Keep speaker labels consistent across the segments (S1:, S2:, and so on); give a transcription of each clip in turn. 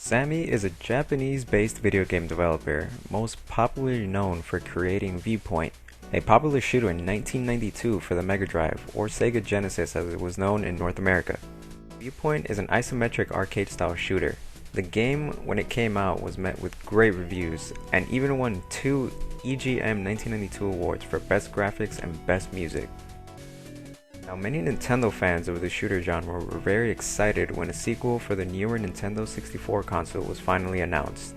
S1: Sammy is a Japanese-based video game developer, most popularly known for creating Viewpoint, a popular shooter in 1992 for the Mega Drive, or Sega Genesis as it was known in North America. Viewpoint is an isometric arcade-style shooter. The game, when it came out, was met with great reviews, and even won 2 EGM 1992 awards for Best Graphics and Best Music. Now, many Nintendo fans of the shooter genre were very excited when a sequel for the newer Nintendo 64 console was finally announced.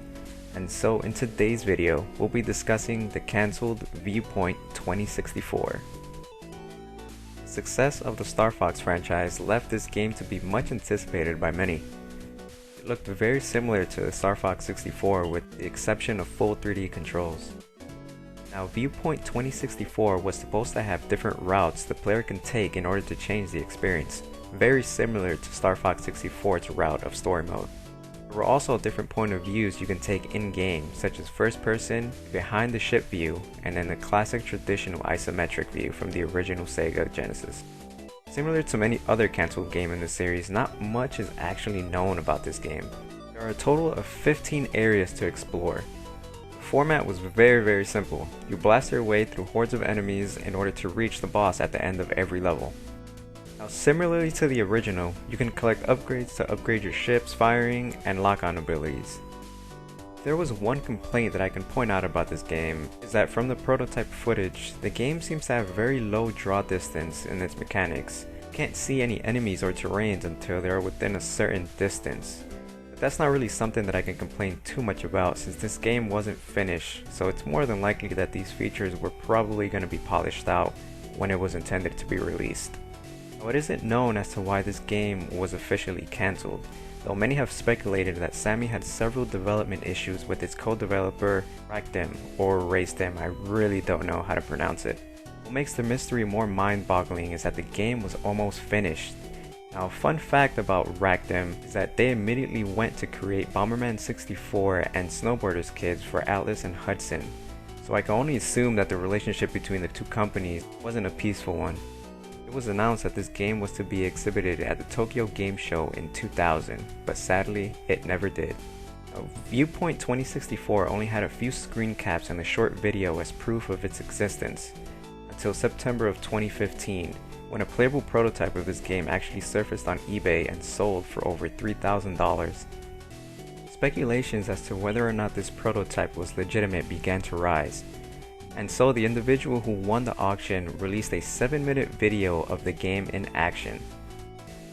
S1: And so in today's video, we'll be discussing the cancelled Viewpoint 2064. The success of the Star Fox franchise left this game to be much anticipated by many. It looked very similar to the Star Fox 64 with the exception of full 3D controls. Now, Viewpoint 2064 was supposed to have different routes the player can take in order to change the experience, very similar to Star Fox 64's route of story mode. There were also different point of views you can take in-game, such as first person, behind the ship view, and then the classic traditional isometric view from the original Sega Genesis. Similar to many other cancelled games in the series, not much is actually known about this game. There are a total of 15 areas to explore. The format was very simple. You blast your way through hordes of enemies in order to reach the boss at the end of every level. Now, similarly to the original, you can collect upgrades to upgrade your ship's firing and lock-on abilities. There was one complaint that I can point out about this game, is that from the prototype footage, the game seems to have very low draw distance in its mechanics. You can't see any enemies or terrains until they are within a certain distance. But that's not really something that I can complain too much about since this game wasn't finished, so it's more than likely that these features were probably going to be polished out when it was intended to be released. Now, it isn't known as to why this game was officially cancelled, though many have speculated that Sammy had several development issues with its co-developer Rakdim, or Racedim, I really don't know how to pronounce it. What makes the mystery more mind-boggling is that the game was almost finished. Now, a fun fact about Rakdim is that they immediately went to create Bomberman 64 and Snowboarders Kids for Atlas and Hudson, so I can only assume that the relationship between the two companies wasn't a peaceful one. It was announced that this game was to be exhibited at the Tokyo Game Show in 2000, but sadly, it never did. Now, Viewpoint 2064 only had a few screen caps and a short video as proof of its existence, until September of 2015, when a playable prototype of this game actually surfaced on eBay and sold for over $3,000. Speculations as to whether or not this prototype was legitimate began to rise, and so the individual who won the auction released a 7-minute video of the game in action.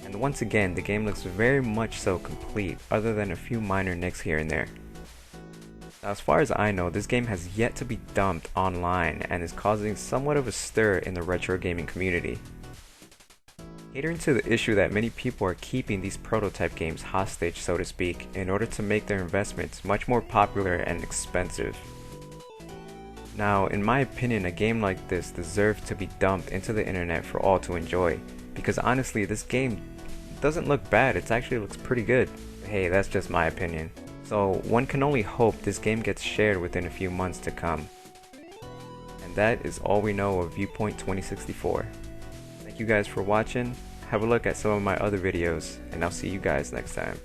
S1: And once again, the game looks very much so complete, other than a few minor nicks here and there. Now, as far as I know, this game has yet to be dumped online and is causing somewhat of a stir in the retro gaming community. Catering to the issue that many people are keeping these prototype games hostage, so to speak, in order to make their investments much more popular and expensive. Now, in my opinion, a game like this deserves to be dumped into the internet for all to enjoy, because honestly, this game doesn't look bad, it actually looks pretty good. Hey, that's just my opinion. So one can only hope this game gets shared within a few months to come. And that is all we know of Viewpoint 2064. Thank you guys for watching. Have a look at some of my other videos, and I'll see you guys next time.